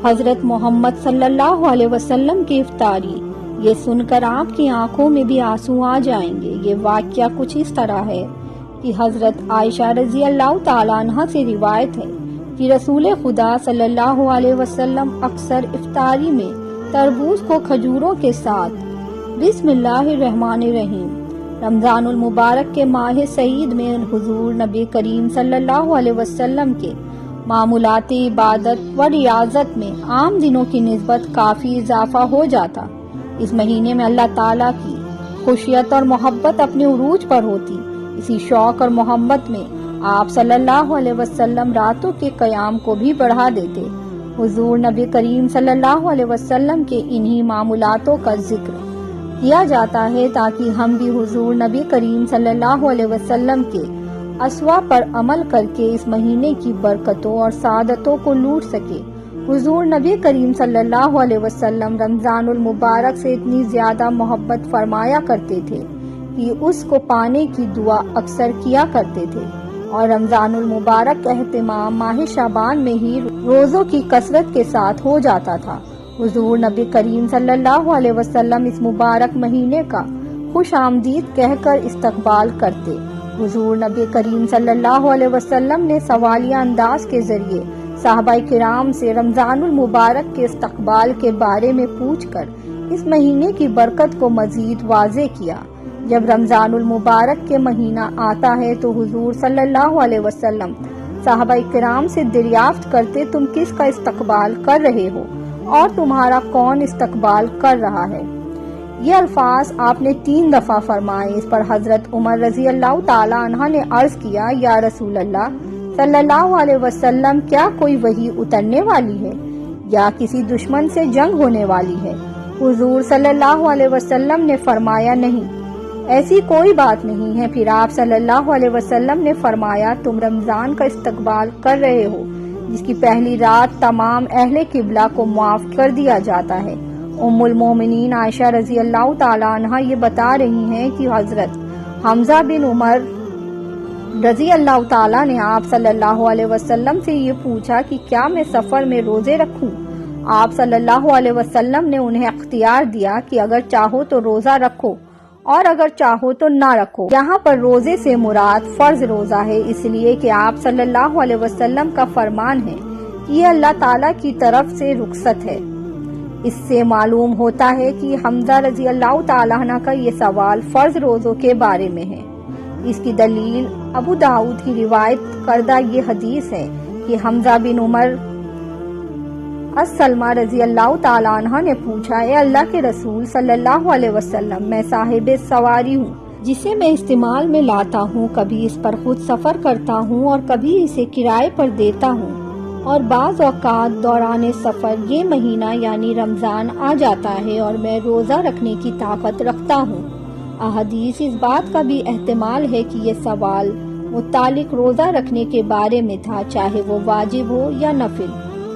حضرت محمد صلی اللہ علیہ وسلم کی افطاری، یہ سن کر آپ کی آنکھوں میں بھی آنسو آ جائیں گے۔ یہ واقعہ کچھ اس طرح ہے کہ حضرت عائشہ رضی اللہ تعالیٰ عنہ سے روایت ہے کہ رسول خدا صلی اللہ علیہ وسلم اکثر افطاری میں تربوز کو کھجوروں کے ساتھ بسم اللہ الرحمن الرحیم رمضان المبارک کے ماہ سعید میں حضور نبی کریم صلی اللہ علیہ وسلم کے معمولات عبادت و ریاضت میں عام دنوں کی نسبت کافی اضافہ ہو جاتا۔ اس مہینے میں اللہ تعالیٰ کی خشیت اور محبت اپنے عروج پر ہوتی۔ اسی شوق اور محبت میں آپ صلی اللہ علیہ وسلم راتوں کے قیام کو بھی بڑھا دیتے۔ حضور نبی کریم صلی اللہ علیہ وسلم کے انہی معمولاتوں کا ذکر کیا جاتا ہے تاکہ ہم بھی حضور نبی کریم صلی اللہ علیہ وسلم کے اسوا پر عمل کر کے اس مہینے کی برکتوں اور سعادتوں کو لوٹ سکے۔ حضور نبی کریم صلی اللہ علیہ وسلم رمضان المبارک سے اتنی زیادہ محبت فرمایا کرتے تھے کہ اس کو پانے کی دعا اکثر کیا کرتے تھے، اور رمضان المبارک کا اہتمام ماہ شعبان میں ہی روزوں کی کثرت کے ساتھ ہو جاتا تھا۔ حضور نبی کریم صلی اللہ علیہ وسلم اس مبارک مہینے کا خوش آمدید کہہ کر استقبال کرتے۔ حضور نبی کریم صلی اللہ علیہ وسلم نے سوالیہ انداز کے ذریعے صحابہ کرام سے رمضان المبارک کے استقبال کے بارے میں پوچھ کر اس مہینے کی برکت کو مزید واضح کیا۔ جب رمضان المبارک کے مہینہ آتا ہے تو حضور صلی اللہ علیہ وسلم صحابہ کرام سے دریافت کرتے، تم کس کا استقبال کر رہے ہو اور تمہارا کون استقبال کر رہا ہے؟ یہ الفاظ آپ نے 3 دفعہ فرمائے۔ اس پر حضرت عمر رضی اللہ تعالی عنہ نے عرض کیا، یا رسول اللہ صلی اللہ علیہ وسلم، کیا کوئی وحی اترنے والی ہے یا کسی دشمن سے جنگ ہونے والی ہے؟ حضور صلی اللہ علیہ وسلم نے فرمایا، نہیں، ایسی کوئی بات نہیں ہے۔ پھر آپ صلی اللہ علیہ وسلم نے فرمایا، تم رمضان کا استقبال کر رہے ہو جس کی پہلی رات تمام اہل قبلہ کو معاف کر دیا جاتا ہے۔ ام المومنین عائشہ رضی اللہ تعالی عنہ یہ بتا رہی ہیں کہ حضرت حمزہ بن عمر رضی اللہ تعالیٰ نے آپ صلی اللہ علیہ وسلم سے یہ پوچھا کہ کیا میں سفر میں روزے رکھوں؟ آپ صلی اللہ علیہ وسلم نے انہیں اختیار دیا کہ اگر چاہو تو روزہ رکھو اور اگر چاہو تو نہ رکھو۔ یہاں پر روزے سے مراد فرض روزہ ہے، اس لیے کہ آپ صلی اللہ علیہ وسلم کا فرمان ہے کہ یہ اللہ تعالیٰ کی طرف سے رخصت ہے۔ اس سے معلوم ہوتا ہے کہ حمزہ رضی اللہ تعالیٰ عنہ کا یہ سوال فرض روزوں کے بارے میں ہے۔ اس کی دلیل ابو داؤد کی روایت کردہ یہ حدیث ہے کہ حمزہ بن عمر السلمہ رضی اللہ تعالیٰ عنہ نے پوچھا، اے اللہ کے رسول صلی اللہ علیہ وسلم، میں صاحب سواری ہوں جسے میں استعمال میں لاتا ہوں، کبھی اس پر خود سفر کرتا ہوں اور کبھی اسے کرائے پر دیتا ہوں، اور بعض اوقات دوران سفر یہ مہینہ یعنی رمضان آ جاتا ہے اور میں روزہ رکھنے کی طاقت رکھتا ہوں۔ احادیث اس بات کا بھی احتمال ہے کہ یہ سوال متعلق روزہ رکھنے کے بارے میں تھا، چاہے وہ واجب ہو یا نفل،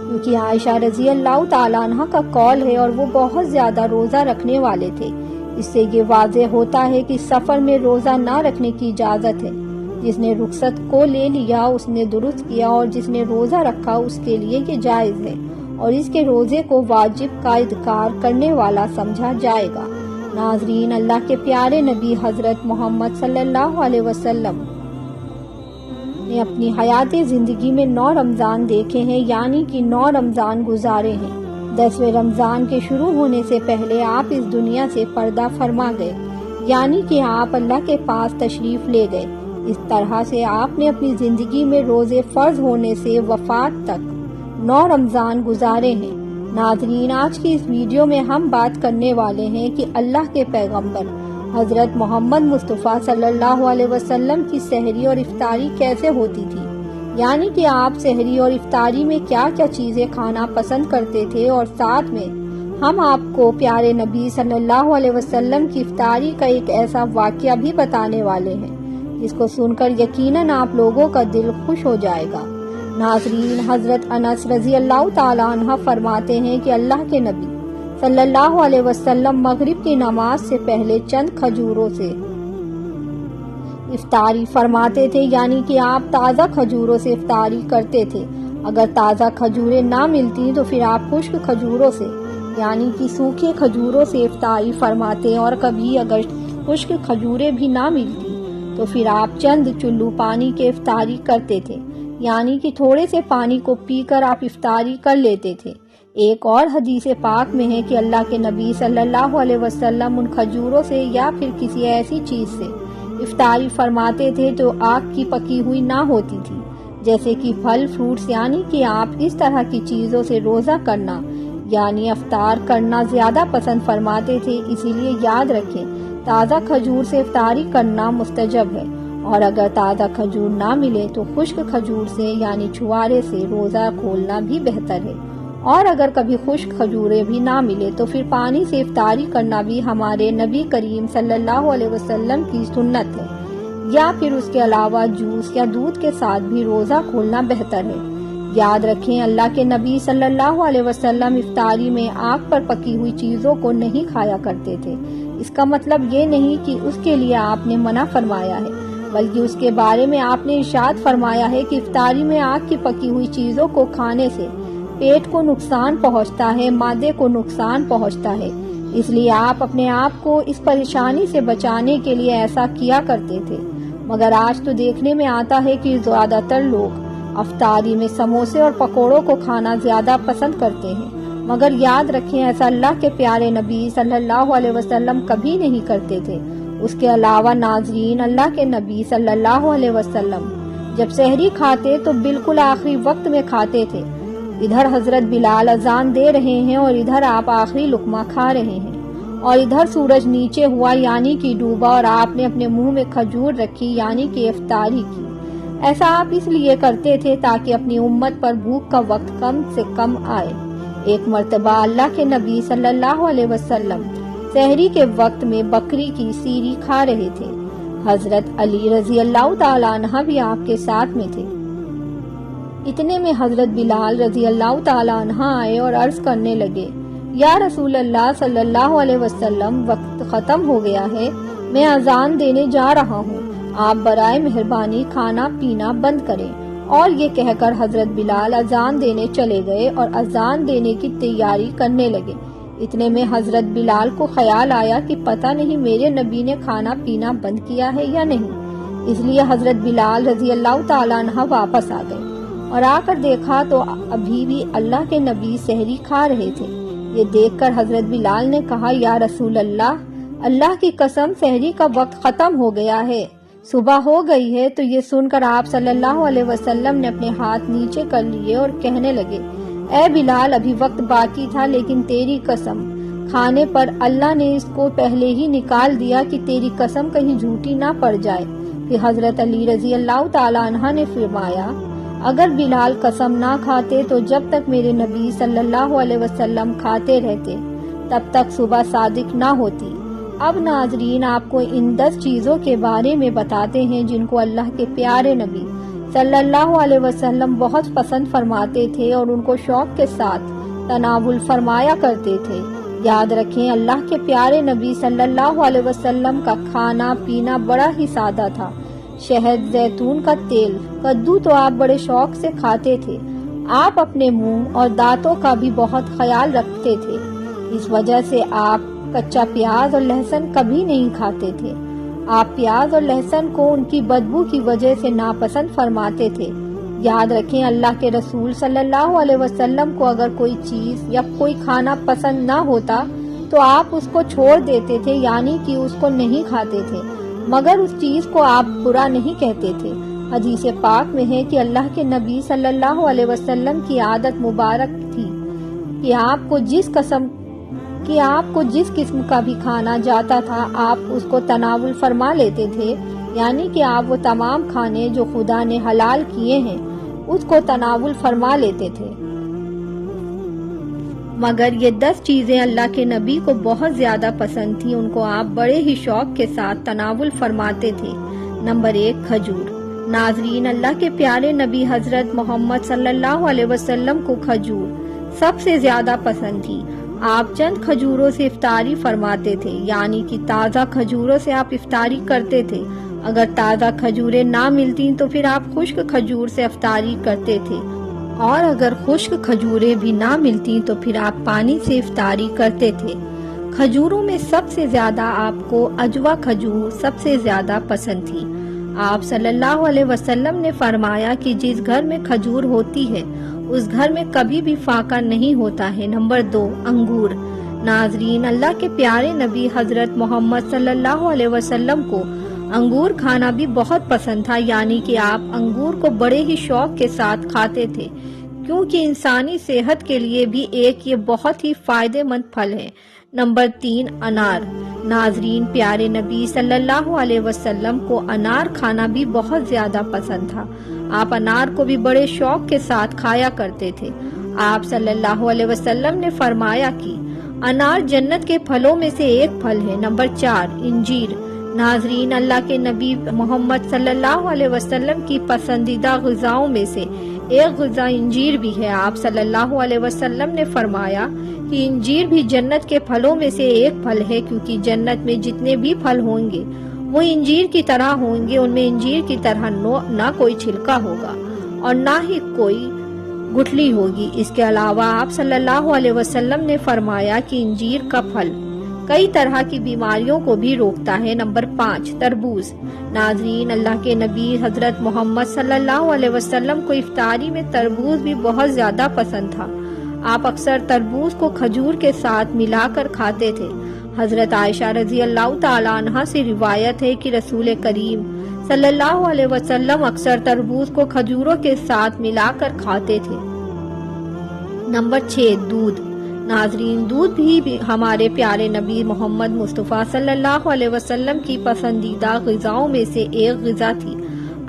کیونکہ عائشہ رضی اللہ تعالیٰ عنہ کا قول ہے اور وہ بہت زیادہ روزہ رکھنے والے تھے۔ اس سے یہ واضح ہوتا ہے کہ سفر میں روزہ نہ رکھنے کی اجازت ہے۔ جس نے رخصت کو لے لیا اس نے درست کیا، اور جس نے روزہ رکھا اس کے لیے یہ جائز ہے اور اس کے روزے کو واجب کا انکار کرنے والا سمجھا جائے گا۔ ناظرین، اللہ کے پیارے نبی حضرت محمد صلی اللہ علیہ وسلم نے اپنی حیات زندگی میں 9 رمضان دیکھے ہیں، یعنی کہ 9 رمضان گزارے ہیں۔ 10ویں رمضان کے شروع ہونے سے پہلے آپ اس دنیا سے پردہ فرما گئے، یعنی کہ آپ اللہ کے پاس تشریف لے گئے۔ اس طرح سے آپ نے اپنی زندگی میں روزے فرض ہونے سے وفات تک 9 رمضان گزارے ہیں۔ ناظرین، آج کی اس ویڈیو میں ہم بات کرنے والے ہیں کہ اللہ کے پیغمبر حضرت محمد مصطفیٰ صلی اللہ علیہ وسلم کی سحری اور افطاری کیسے ہوتی تھی، یعنی کہ آپ سحری اور افطاری میں کیا کیا چیزیں کھانا پسند کرتے تھے، اور ساتھ میں ہم آپ کو پیارے نبی صلی اللہ علیہ وسلم کی افطاری کا ایک ایسا واقعہ بھی بتانے والے ہیں جس کو سن کر یقیناً آپ لوگوں کا دل خوش ہو جائے گا۔ ناظرین، حضرت انس رضی اللہ تعالیٰ عنہ فرماتے ہیں کہ اللہ کے نبی صلی اللہ علیہ وسلم مغرب کی نماز سے پہلے چند کھجوروں سے افطاری فرماتے تھے، یعنی کہ آپ تازہ کھجوروں سے افطاری کرتے تھے۔ اگر تازہ کھجوریں نہ ملتی تو پھر آپ خشک کھجوروں سے یعنی کہ سوکھے کھجوروں سے افطاری فرماتے، اور کبھی اگر خشک کھجوریں بھی نہ ملتی تو پھر آپ چند چلو پانی کے افطاری کرتے تھے، یعنی کہ تھوڑے سے پانی کو پی کر آپ افطاری کر لیتے تھے۔ ایک اور حدیث پاک میں ہے کہ اللہ کے نبی صلی اللہ علیہ وسلم ان کھجوروں سے یا پھر کسی ایسی چیز سے افطاری فرماتے تھے جو آگ کی پکی ہوئی نہ ہوتی تھی، جیسے کہ پھل فروٹس، یعنی کہ آپ اس طرح کی چیزوں سے روزہ کرنا یعنی افطار کرنا زیادہ پسند فرماتے تھے۔ اسی لیے یاد رکھیں، تازہ کھجور سے افطاری کرنا مستجب ہے، اور اگر تازہ کھجور نہ ملے تو خشک کھجور سے یعنی چھوارے سے روزہ کھولنا بھی بہتر ہے، اور اگر کبھی خشک کھجوریں بھی نہ ملے تو پھر پانی سے افطاری کرنا بھی ہمارے نبی کریم صلی اللہ علیہ وسلم کی سنت ہے، یا پھر اس کے علاوہ جوس یا دودھ کے ساتھ بھی روزہ کھولنا بہتر ہے۔ یاد رکھیں، اللہ کے نبی صلی اللہ علیہ وسلم افطاری میں آگ پر پکی ہوئی چیزوں کو نہیں کھایا کرتے تھے۔ اس کا مطلب یہ نہیں کہ اس کے لیے آپ نے منع فرمایا ہے، بلکہ اس کے بارے میں آپ نے ارشاد فرمایا ہے کہ افطاری میں آگ کی پکی ہوئی چیزوں کو کھانے سے پیٹ کو نقصان پہنچتا ہے، معدے کو نقصان پہنچتا ہے، اس لیے آپ اپنے آپ کو اس پریشانی سے بچانے کے لیے ایسا کیا کرتے تھے۔ مگر آج تو دیکھنے میں آتا ہے کہ زیادہ تر لوگ افطاری میں سموسے اور پکوڑوں کو کھانا زیادہ پسند کرتے ہیں، مگر یاد رکھیں ایسا اللہ کے پیارے نبی صلی اللہ علیہ وسلم کبھی نہیں کرتے تھے۔ اس کے علاوہ ناظرین، اللہ کے نبی صلی اللہ علیہ وسلم جب سحری کھاتے تو بالکل آخری وقت میں کھاتے تھے۔ ادھر حضرت بلال اذان دے رہے ہیں اور ادھر آپ آخری لقمہ کھا رہے ہیں، اور ادھر سورج نیچے ہوا یعنی کہ ڈوبا، اور آپ نے اپنے منہ میں کھجور رکھی یعنی کہ افطاری کی۔ ایسا آپ اس لیے کرتے تھے تاکہ اپنی امت پر بھوک کا وقت کم سے کم آئے۔ ایک مرتبہ اللہ کے نبی صلی اللہ علیہ وسلم سحری کے وقت میں بکری کی سیری کھا رہے تھے۔ حضرت علی رضی اللہ تعالیٰ عنہ بھی آپ کے ساتھ میں تھے۔ اتنے میں حضرت بلال رضی اللہ تعالیٰ عنہ آئے اور عرض کرنے لگے، یا رسول اللہ صلی اللہ علیہ وسلم، وقت ختم ہو گیا ہے، میں اذان دینے جا رہا ہوں، آپ برائے مہربانی کھانا پینا بند کریں۔ اور یہ کہہ کر حضرت بلال اذان دینے چلے گئے اور اذان دینے کی تیاری کرنے لگے۔ اتنے میں حضرت بلال کو خیال آیا کہ پتہ نہیں میرے نبی نے کھانا پینا بند کیا ہے یا نہیں، اس لیے حضرت بلال رضی اللہ تعالیٰ عنہ واپس آ گئے، اور آ کر دیکھا تو ابھی بھی اللہ کے نبی سحری کھا رہے تھے۔ یہ دیکھ کر حضرت بلال نے کہا، یا رسول اللہ، اللہ کی قسم سحری کا وقت ختم ہو گیا ہے، صبح ہو گئی ہے۔ تو یہ سن کر آپ صلی اللہ علیہ وسلم نے اپنے ہاتھ نیچے کر لیے اور کہنے لگے، اے بلال، ابھی وقت باقی تھا، لیکن تیری قسم کھانے پر اللہ نے اس کو پہلے ہی نکال دیا کہ تیری قسم کہیں جھوٹی نہ پڑ جائے۔ پھر حضرت علی رضی اللہ تعالیٰ عنہ نے فرمایا، اگر بلال قسم نہ کھاتے تو جب تک میرے نبی صلی اللہ علیہ وسلم کھاتے رہتے تب تک صبح صادق نہ ہوتی۔ اب ناظرین، آپ کو ان 10 چیزوں کے بارے میں بتاتے ہیں جن کو اللہ کے پیارے نبی صلی اللہ علیہ وسلم بہت پسند فرماتے تھے اور ان کو شوق کے ساتھ تناول فرمایا کرتے تھے۔ یاد رکھیں، اللہ کے پیارے نبی صلی اللہ علیہ وسلم کا کھانا پینا بڑا ہی سادہ تھا۔ شہد، زیتون کا تیل، کدو تو آپ بڑے شوق سے کھاتے تھے۔ آپ اپنے منہ اور دانتوں کا بھی بہت خیال رکھتے تھے، اس وجہ سے آپ کچا پیاز اور لہسن کبھی نہیں کھاتے تھے۔ آپ پیاز اور لہسن کو ان کی بدبو کی وجہ سے ناپسند فرماتے تھے۔ یاد رکھیں، اللہ کے رسول صلی اللہ علیہ وسلم کو اگر کوئی چیز یا کوئی کھانا پسند نہ ہوتا تو آپ اس کو چھوڑ دیتے تھے، یعنی کہ اس کو نہیں کھاتے تھے، مگر اس چیز کو آپ برا نہیں کہتے تھے۔ حدیث پاک میں ہے کہ اللہ کے نبی صلی اللہ علیہ وسلم کی عادت مبارک تھی کہ آپ کو جس قسم کا بھی کھانا جاتا تھا آپ اس کو تناول فرما لیتے تھے، یعنی کہ آپ وہ تمام کھانے جو خدا نے حلال کیے ہیں اس کو تناول فرما لیتے تھے۔ مگر یہ 10 چیزیں اللہ کے نبی کو بہت زیادہ پسند تھیں، ان کو آپ بڑے ہی شوق کے ساتھ تناول فرماتے تھے۔ نمبر 1، کھجور۔ ناظرین، اللہ کے پیارے نبی حضرت محمد صلی اللہ علیہ وسلم کو کھجور سب سے زیادہ پسند تھی۔ آپ چند کھجوروں سے افطاری فرماتے تھے، یعنی کہ تازہ کھجوروں سے آپ افطاری کرتے تھے۔ اگر تازہ کھجوریں نہ ملتی تو پھر آپ خشک کھجور سے افطاری کرتے تھے۔ اور اگر خشک کھجوریں بھی نہ ملتی تو پھر آپ پانی سے افطاری کرتے تھے۔ کھجوروں میں سب سے زیادہ آپ کو اجوا کھجور سب سے زیادہ پسند تھی۔ آپ صلی اللہ علیہ وسلم نے فرمایا کہ جس گھر میں کھجور ہوتی ہے اس گھر میں کبھی بھی فاقہ نہیں ہوتا ہے۔ نمبر 2، انگور۔ ناظرین، اللہ کے پیارے نبی حضرت محمد صلی اللہ علیہ وسلم کو انگور کھانا بھی بہت پسند تھا، یعنی کہ آپ انگور کو بڑے ہی شوق کے ساتھ کھاتے تھے، کیونکہ انسانی صحت کے لیے بھی ایک یہ بہت ہی فائدہ مند پھل ہے۔ نمبر 3، انار۔ ناظرین، پیارے نبی صلی اللہ علیہ وسلم کو انار کھانا بھی بہت زیادہ پسند تھا۔ آپ انار کو بھی بڑے شوق کے ساتھ کھایا کرتے تھے۔ آپ صلی اللہ علیہ وسلم نے فرمایا کہ انار جنت کے پھلوں میں سے ایک پھل ہے۔ نمبر 4، انجیر۔ ناظرین، اللہ کے نبی محمد صلی اللہ علیہ وسلم کی پسندیدہ غذاؤں میں سے ایک غذا انجیر بھی ہے۔ آپ صلی اللہ علیہ وسلم نے فرمایا کہ انجیر بھی جنت کے پھلوں میں سے ایک پھل ہے، کیونکہ جنت میں جتنے بھی پھل ہوں گے وہ انجیر کی طرح ہوں گے، ان میں انجیر کی طرح نہ کوئی چھلکا ہوگا اور نہ ہی کوئی گٹھلی ہوگی۔ اس کے علاوہ آپ صلی اللہ علیہ وسلم نے فرمایا کہ انجیر کا پھل کئی طرح کی بیماریوں کو بھی روکتا ہے۔ نمبر 5، تربوز۔ ناظرین، اللہ کے نبی حضرت محمد صلی اللہ علیہ وسلم کو افطاری میں تربوز بھی بہت زیادہ پسند تھا۔ آپ اکثر تربوز کو کھجور کے ساتھ ملا کر کھاتے تھے۔ حضرت عائشہ رضی اللہ تعالی عنہا سے روایت ہے کہ رسول کریم صلی اللہ علیہ وسلم اکثر تربوز کو کھجوروں کے ساتھ ملا کر کھاتے تھے۔ نمبر 6، دودھ۔ ناظرین، دودھ بھی ہمارے پیارے نبی محمد مصطفیٰ صلی اللہ علیہ وسلم کی پسندیدہ غذاؤں میں سے ایک غذا تھی۔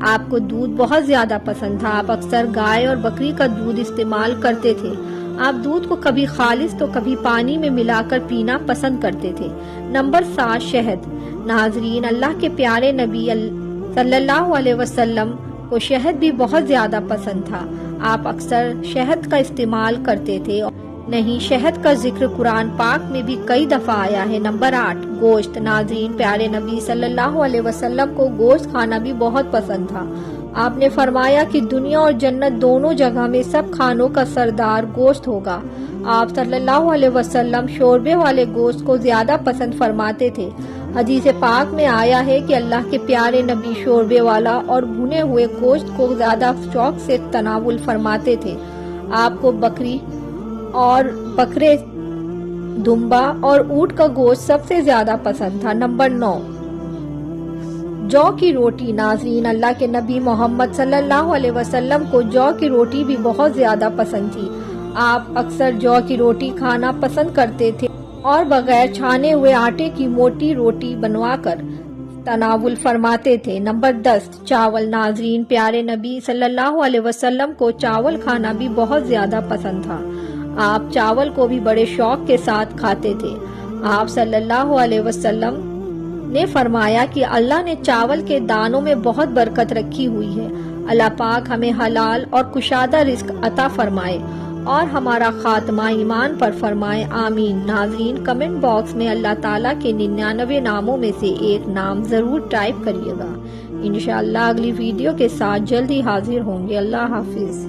آپ کو دودھ بہت زیادہ پسند تھا۔ آپ اکثر گائے اور بکری کا دودھ استعمال کرتے تھے۔ آپ دودھ کو کبھی خالص تو کبھی پانی میں ملا کر پینا پسند کرتے تھے۔ نمبر 7، شہد۔ ناظرین، اللہ کے پیارے نبی صلی اللہ علیہ وسلم کو شہد بھی بہت زیادہ پسند تھا۔ آپ اکثر شہد کا استعمال کرتے تھے۔ نہیں، شہد کا ذکر قرآن پاک میں بھی کئی دفعہ آیا ہے۔ نمبر 8، گوشت۔ ناظرین، پیارے نبی صلی اللہ علیہ وسلم کو گوشت کھانا بھی بہت پسند تھا۔ آپ نے فرمایا کہ دنیا اور جنت دونوں جگہ میں سب کھانوں کا سردار گوشت ہوگا۔ آپ صلی اللہ علیہ وسلم شوربے والے گوشت کو زیادہ پسند فرماتے تھے۔ حدیث پاک میں آیا ہے کہ اللہ کے پیارے نبی شوربے والا اور بھنے ہوئے گوشت کو زیادہ شوق سے تناول فرماتے تھے۔ آپ کو بکری اور بکرے، دمبا اور اونٹ کا گوشت سب سے زیادہ پسند تھا۔ نمبر 9، جو کی روٹی۔ ناظرین، اللہ کے نبی محمد صلی اللہ علیہ وسلم کو جو کی روٹی بھی بہت زیادہ پسند تھی۔ آپ اکثر جو کی روٹی کھانا پسند کرتے تھے اور بغیر چھانے ہوئے آٹے کی موٹی روٹی بنوا کر تناول فرماتے تھے۔ نمبر 10، چاول۔ ناظرین، پیارے نبی صلی اللہ علیہ وسلم کو چاول کھانا بھی بہت زیادہ پسند تھا۔ آپ چاول کو بھی بڑے شوق کے ساتھ کھاتے تھے۔ آپ صلی اللہ علیہ وسلم نے فرمایا کہ اللہ نے چاول کے دانوں میں بہت برکت رکھی ہوئی ہے۔ اللہ پاک ہمیں حلال اور کشادہ رزق عطا فرمائے اور ہمارا خاتمہ ایمان پر فرمائے، آمین۔ ناظرین، کمنٹ باکس میں اللہ تعالیٰ کے 99 ناموں میں سے ایک نام ضرور ٹائپ کریے گا۔ انشاءاللہ اگلی ویڈیو کے ساتھ جلدی حاضر ہوں گے۔ اللہ حافظ۔